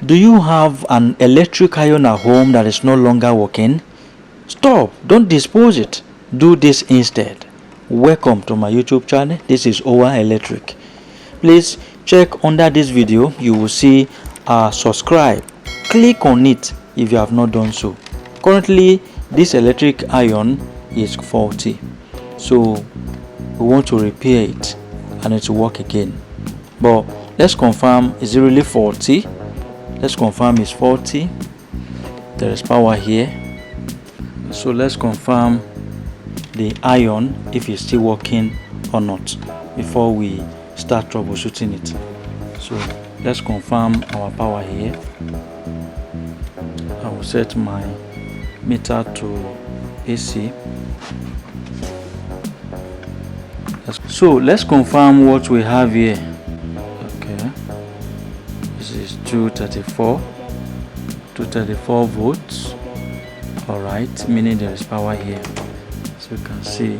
Do you have an electric iron at home that is no longer working? Stop, don't dispose it. Do this instead. Welcome to my YouTube channel. This is Owa Electric. Please check under this video. You will see subscribe. Click on it if you have not done so. Currently, this electric iron is faulty. So we want to repair it and it will work again. But let's confirm, is it really faulty? Let's confirm it's faulty. There is power here. So let's confirm the iron if it's still working or not before we start troubleshooting it. So let's confirm our power here. I will set my meter to AC. So let's confirm what we have here. Okay, this is 234 volts. All right, meaning there is power here. So you can see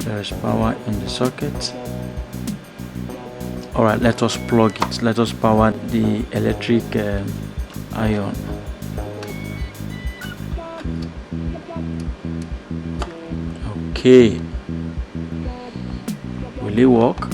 there is power in the socket. All right, let us plug it. Let us power the electric iron. Okay, will it work?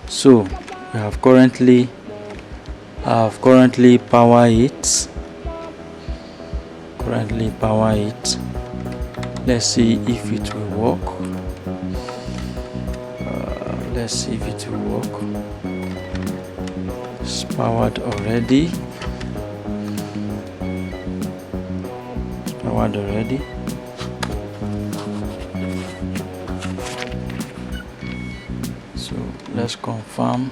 So we have currently power it. Let's see if it will work. It's powered already. So let's confirm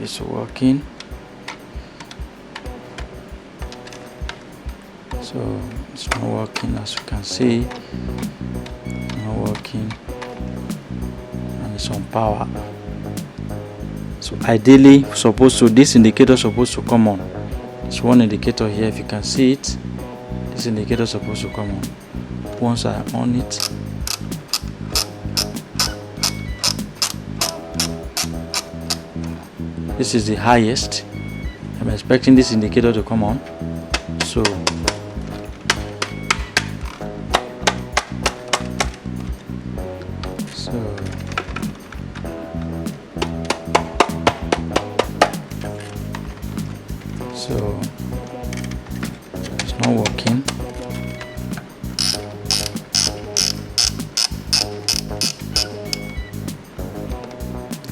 it's working. So it's not working, as you can see. Not working, and it's on power. So ideally, this indicator is supposed to come on. There's one indicator here. If you can see it, this indicator is supposed to come on. Once I on it, this is the highest. I'm expecting this indicator to come on. So it's not working.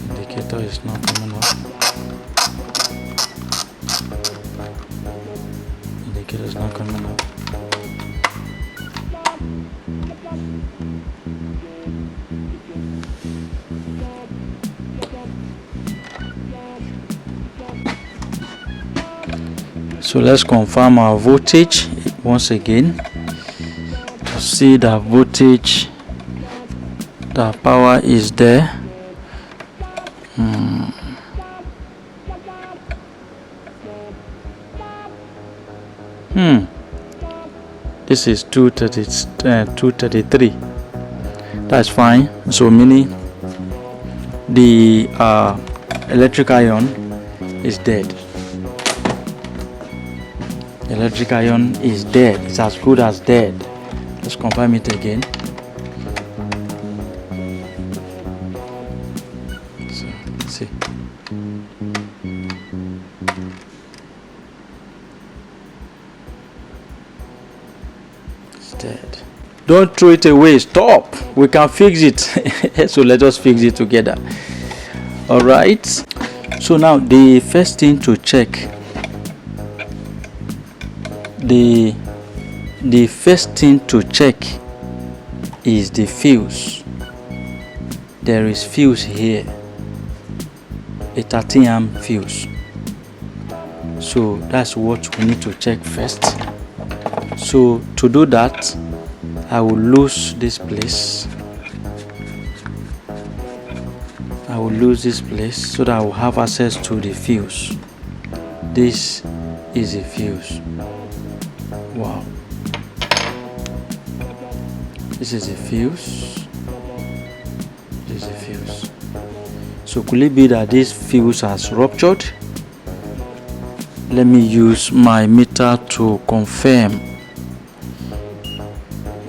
Indicator is not coming up. Indicator is not coming up. So let's confirm our voltage once again to see that voltage, the power is there. This is 233. That's fine. So meaning the electric iron is dead. Electric iron is dead. It's as good as dead. Let's confirm it again. So let's see. It's dead. Don't throw it away. Stop. We can fix it. So let us fix it together. All right. So now the first thing to check. The first thing to check is the fuse. There is fuse here, a 13 amp fuse. So that's what we need to check first. So to do that, I will lose this place. I will lose this place so that I will have access to the fuse. This is a fuse. Wow. This is a fuse. This is a fuse. So could it be that this fuse has ruptured? Let me use my meter to confirm.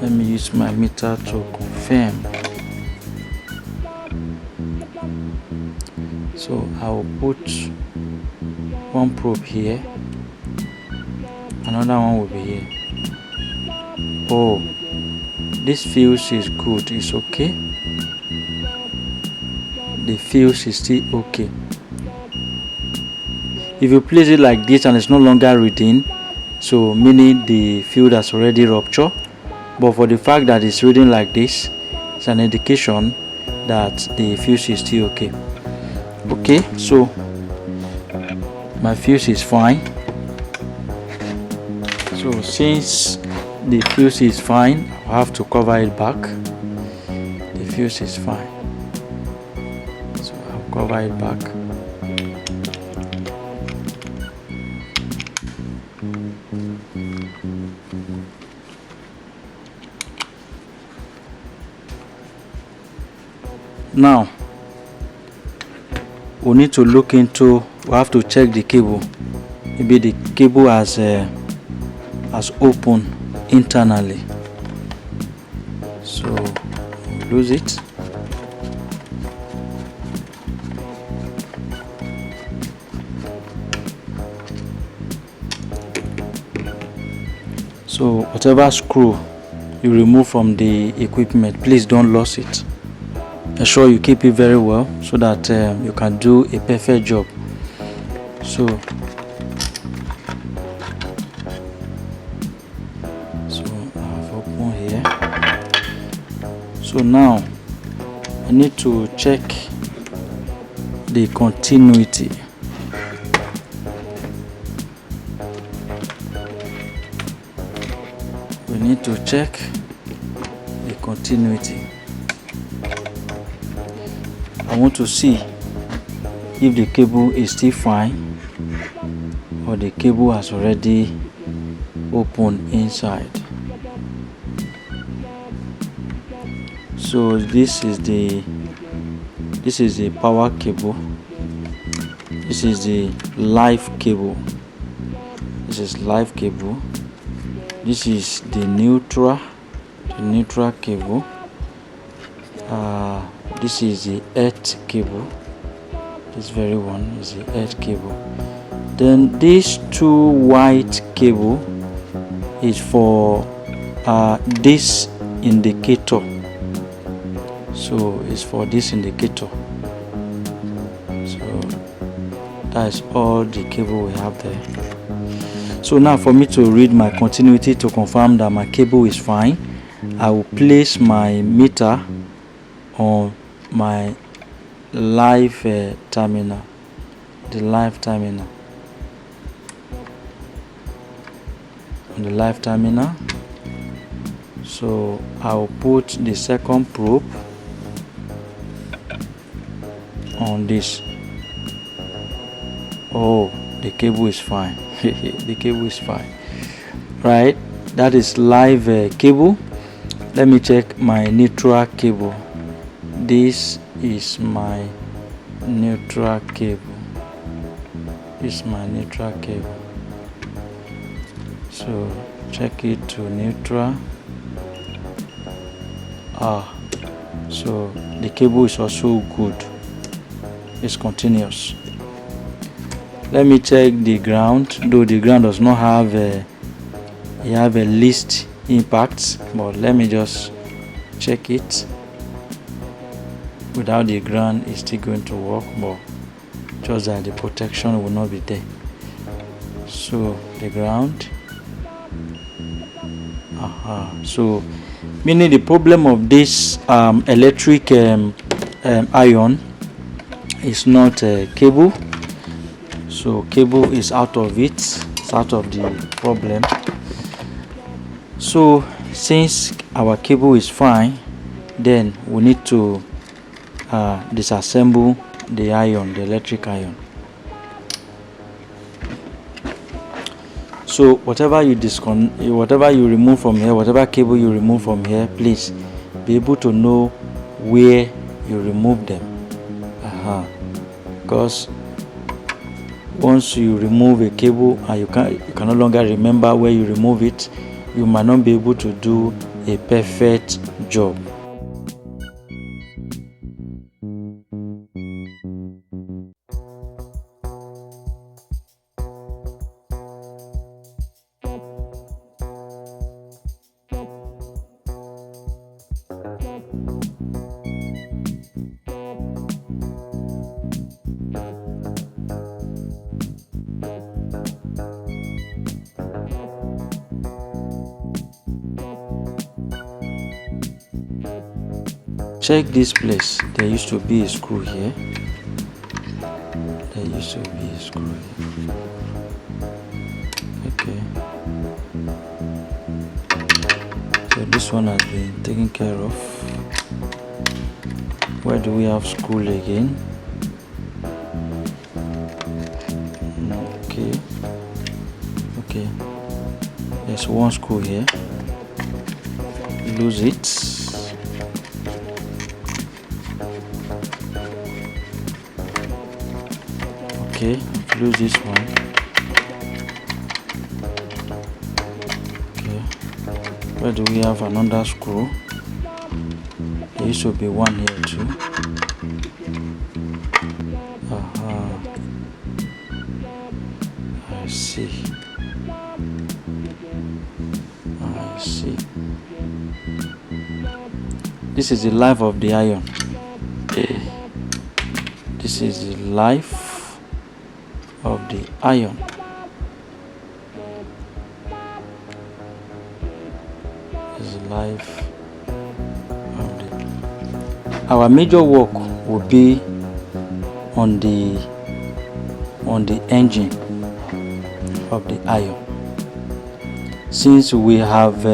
Let me use my meter to confirm. So I'll put one probe here, another one will be here. Oh, this fuse is good, it's okay. The fuse is still okay. If you place it like this and it's no longer reading, so meaning the fuse has already ruptured. But for the fact that it's reading like this, it's an indication that the fuse is still okay. Okay, so my fuse is fine. So since the fuse is fine, I have to cover it back. The fuse is fine, so I'll cover it back. Now we need to look into, we have to check the cable. Maybe the cable has opened internally, so we'll lose it. So whatever screw you remove from the equipment, please don't lose it. Ensure you keep it very well so that you can do a perfect job. So I've opened here. So now I need to check the continuity. We need to check the continuity. I want to see if the cable is still fine or the cable has already opened inside. So this is the power cable. This is the live cable. This is live cable. This is the neutral cable. This is the earth cable. This very one is the earth cable. Then these two white cable is for this indicator. So it's for this indicator. So that is all the cable we have there. So now for me to read my continuity to confirm that my cable is fine, I will place my meter on my live terminal, the live terminal. On the live terminal, so I'll put the second probe on this. Oh, the cable is fine. The cable is fine, right? That is live cable. Let me check my neutral cable. This is my neutral cable. This is my neutral cable. So check it to neutral. So the cable is also good. It's continuous. Let me check the ground. Though the ground does not have a least impact, but let me just check it. Without the ground, it's still going to work, but just that the protection will not be there. So the ground. So meaning the problem of this electric iron is not cable. So cable is out of it. It's out of the problem. So since our cable is fine, then we need to disassemble the iron, the electric iron. So whatever you remove from here, whatever cable you remove from here, please be able to know where you remove them. Because once you remove a cable and you can no longer remember where you remove it, you might not be able to do a perfect job. Check this place. There used to be a screw here. Okay. So this one has been taken care of. Where do we have screw again? Okay. There's one screw here. Lose it. Okay, lose this one. Okay, where do we have another screw? There used to be one here too. I see. This is the life of the iron. This is the life of the iron. This is the life of the. Our major work will be on the engine of the iron. Since we have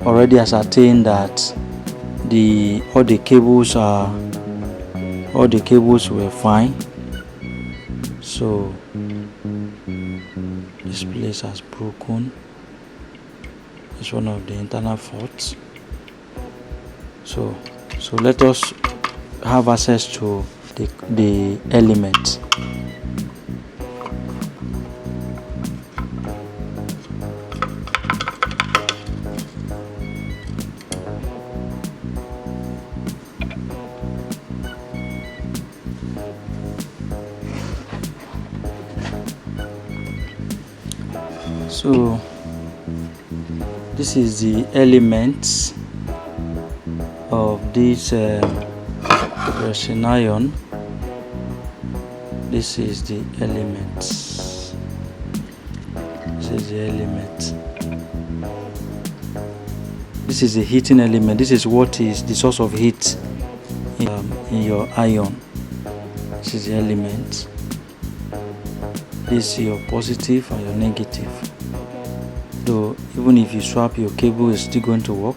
already ascertained that all the cables were fine, so this place has broken. It's one of the internal faults. So let us have access to the element. So this is the elements of this pressing iron. This is the elements. This is the heating element. This is what is the source of heat in your iron. This is the element. This is your positive and your negative. Though even if you swap your cable, it's still going to work.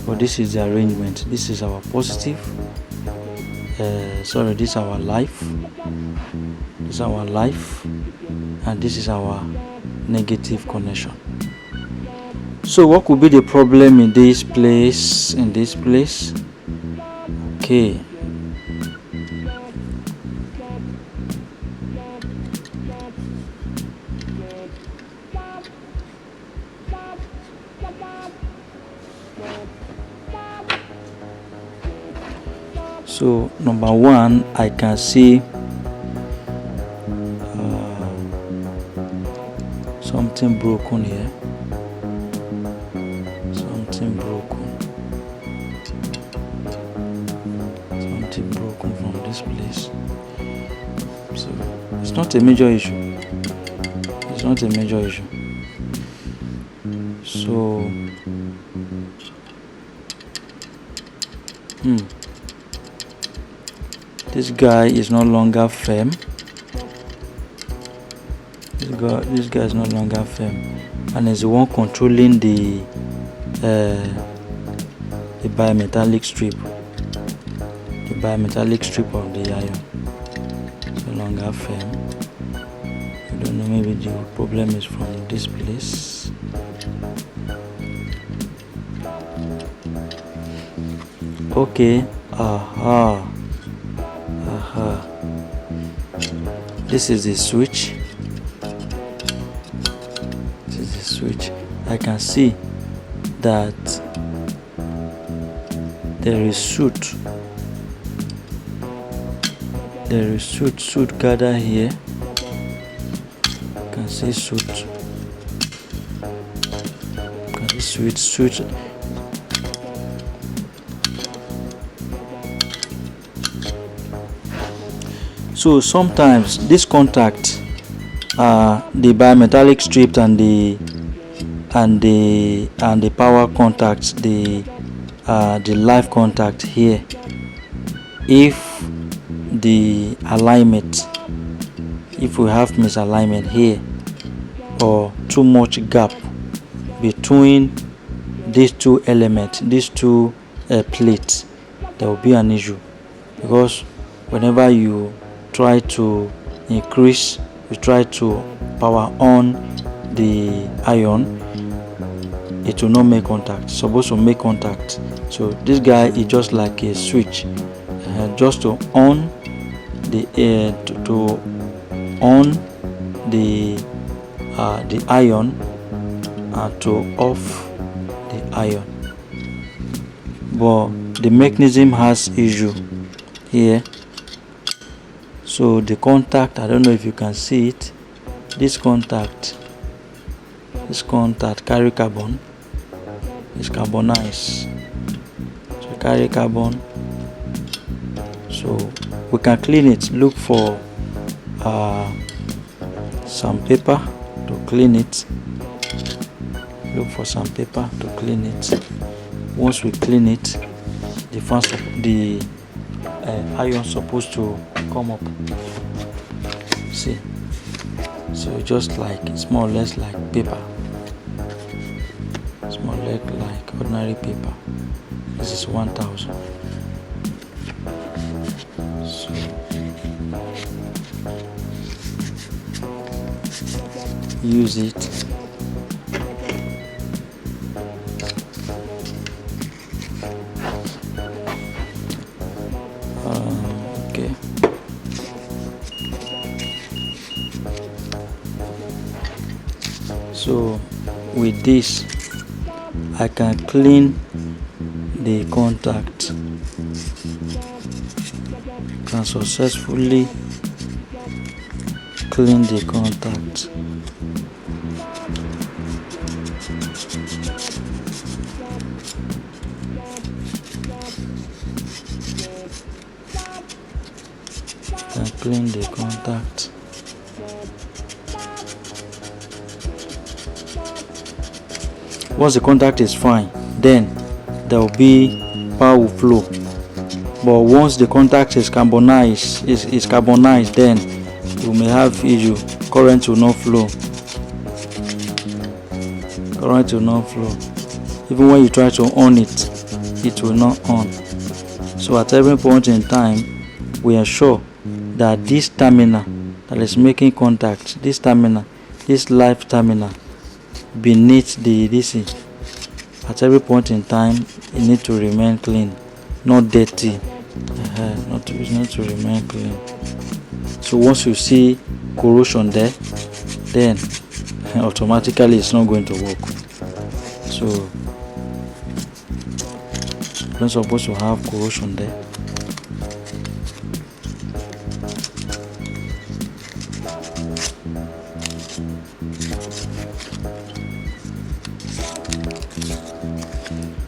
But this is the arrangement. This is our positive. This is our life. This is our life, and this is our negative connection. So what could be the problem in this place? Okay. So number one, I can see something broken here. Something broken from this place. So it's not a major issue. So this guy is no longer firm. This guy is no longer firm, and is the one controlling the bimetallic strip. The bimetallic strip of the iron is no longer firm. I don't know, maybe the problem is from this place. Okay, this is the switch. This is the switch. I can see that there is soot. There is soot gathered here. You can see soot. You can see soot. So sometimes this contact, the bimetallic strip and the power contact, the live contact here, if the alignment, if we have misalignment here or too much gap between these two elements, these two plates, there will be an issue, because whenever you try to increase, you try to power on the iron, it will not make contact. It's supposed to make contact. So this guy is just like a switch, just to on the on the iron and to off the iron. But the mechanism has issue here. So the contact, I don't know if you can see it, this contact carry carbon, is carbonized, so carry carbon. So we can clean it. Look for some paper to clean it. Look for some paper to clean it. Once we clean it, the iron supposed to come up. See, so just like, it's more or less like paper. It's more or less like ordinary paper. This is 1000. So use it. Okay. So with this, I can clean the contact. Can successfully clean the contact. Can clean the contact. Once the contact is fine, then there will be power flow. But once the contact is carbonized, then you may have issue. Current will not flow. Current will not flow. Even when you try to on it, it will not on. So at every point in time, we ensure that this terminal that is making contact, this terminal, this live terminal beneath the DC, at every point in time, it needs to remain clean, not dirty. It needs to remain clean. So once you see corrosion there, then automatically it's not going to work. So you're not supposed to have corrosion there.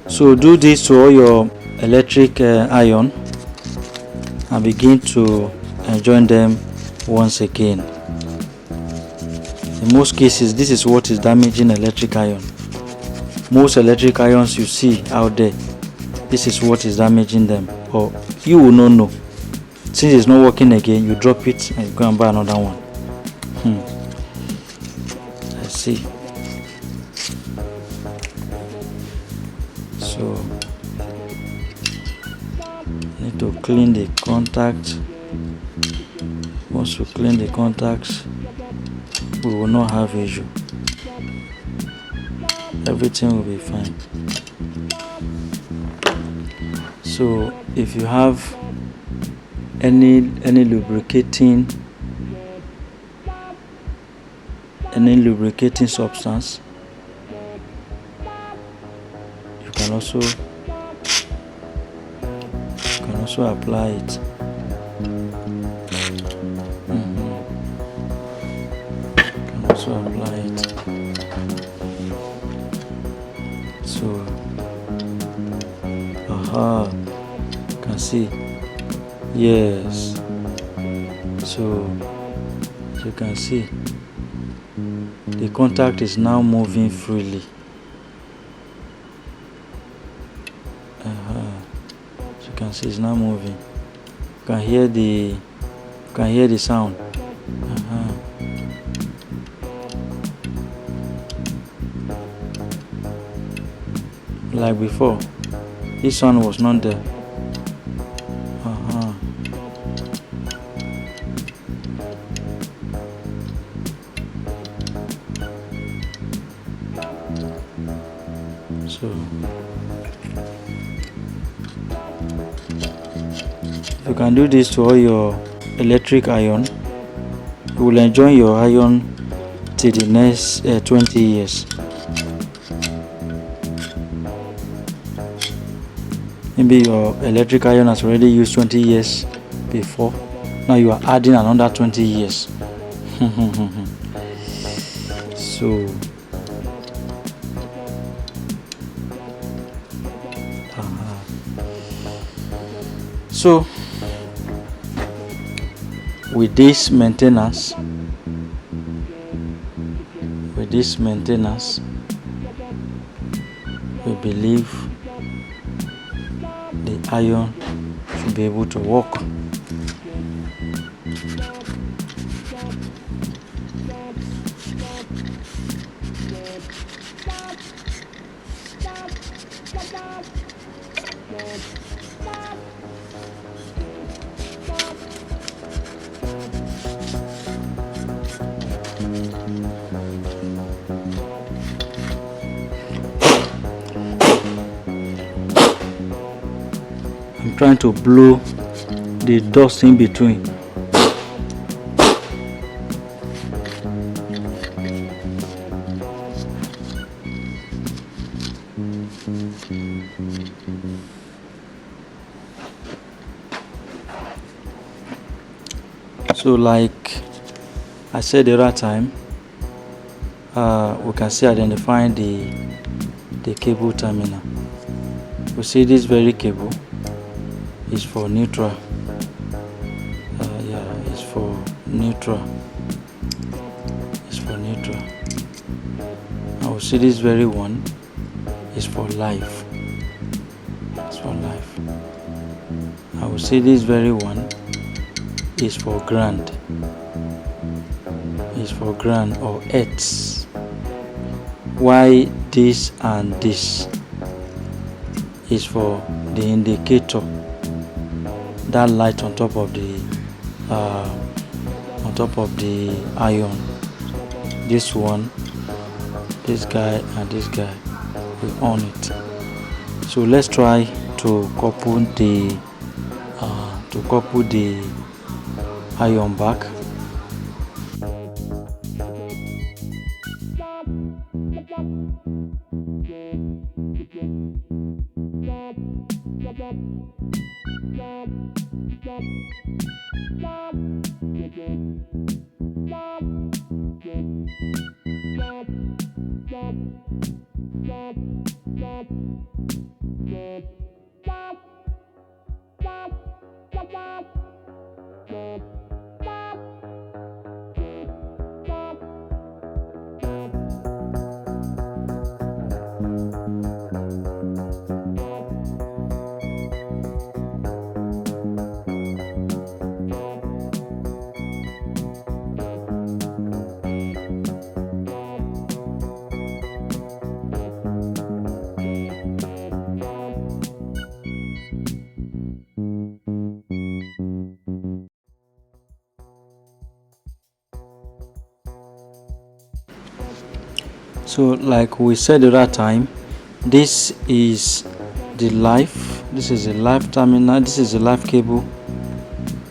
So do this to all your electric iron and begin to join them once again. In most cases, this is what is damaging electric iron. Most electric irons you see out there, this is what is damaging them. Or you will not know. Since it's not working again, you drop it and you go and buy another one. I see. So need to clean the contact. Once you clean the contacts, we will not have issue. Everything will be fine. So if you have any lubricating substance, you can also apply it. You can also apply it. So you can see, yes. So you can see the contact is now moving freely. So you can see it's now moving. You can hear the sound. Like before, this one was not there. So if you can do this to all your electric iron, you will enjoy your iron till the next 20 years. Maybe your electric iron has already used 20 years before. Now you are adding another 20 years. So with this maintenance, we believe the iron should be able to work. I'm trying to blow the dust in between. So like I said the other time, we can see identifying the cable terminal. We see this very cable is for neutral. It's for neutral. I will see this very one is for live. I will see this very one is for ground. Or earths. Why this and this is for the indicator, that light on top of the iron. This one, this guy and this guy, we on it. So let's try to couple the iron back. So like we said the other time, this is the live, this is a live terminal, this is a live cable,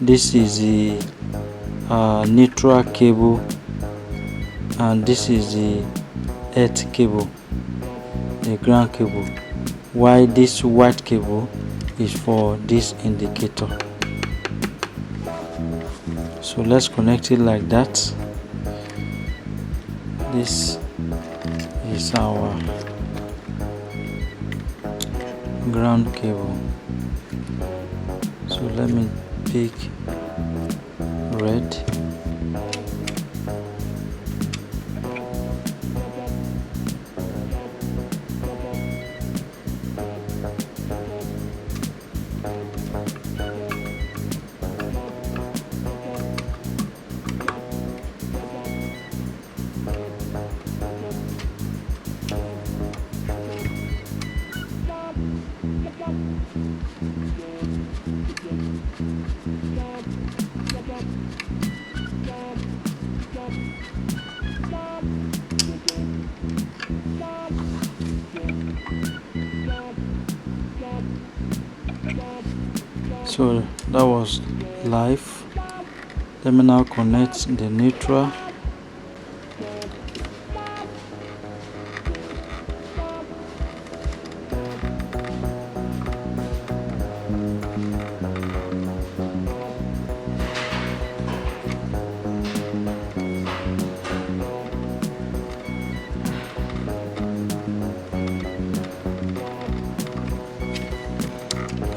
this is the neutral cable, and this is the earth cable, the ground cable, while this white cable is for this indicator. So let's connect it like that. This is our ground cable. So let me pick red. So that was live. Let me now connect the neutral.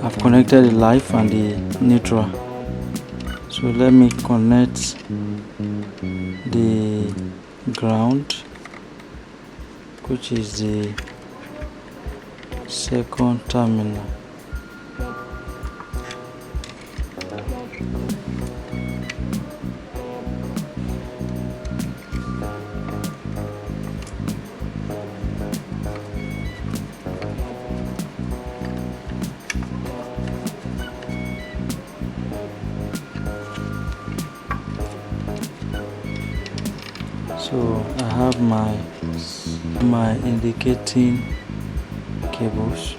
I've connected the live and the neutral. So let me connect the ground, which is the second terminal. So I have my indicating cables.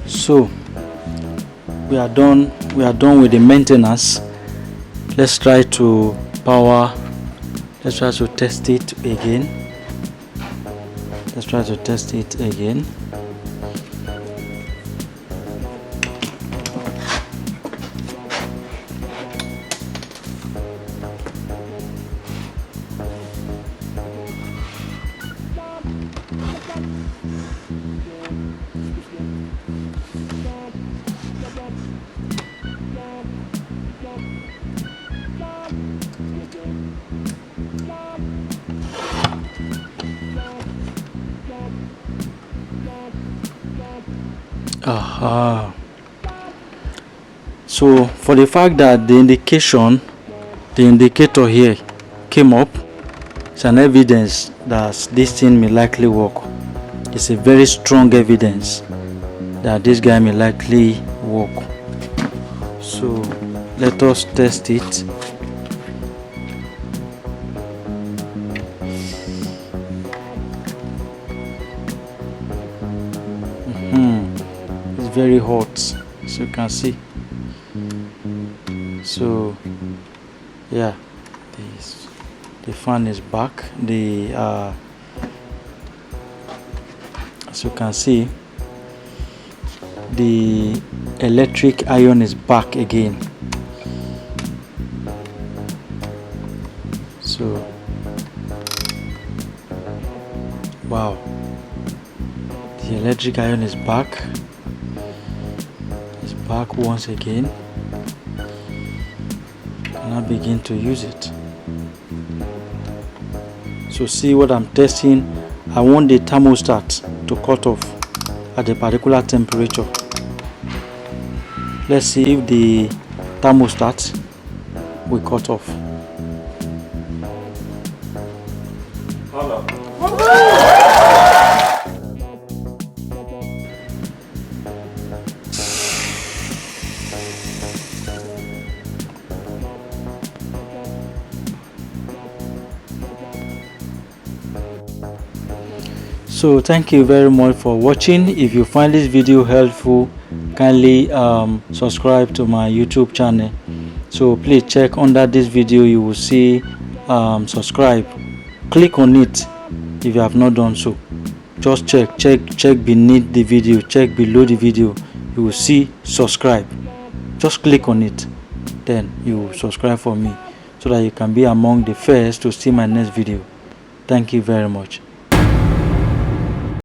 So we are done with the maintenance. Let's try to test it again. Aha. So for the fact that the indicator here came up, it's an evidence that this thing may likely work. It's a very strong evidence that this guy may likely work. So let us test it. It's very hot, as you can see. So yeah, the fan is back. As you can see, the electric iron is back again. So wow, the electric iron is back. It's back once again. And I begin to use it. So see what I'm testing. I want the thermostat to cut off at a particular temperature. Let's see if the thermostat will cut off. So thank you very much for watching. If you find this video helpful, kindly subscribe to my YouTube channel. So please check under this video, you will see subscribe. Click on it if you have not done so. Just check beneath the video, check below the video, you will see subscribe. Just click on it, then you subscribe for me so that you can be among the first to see my next video. Thank you very much.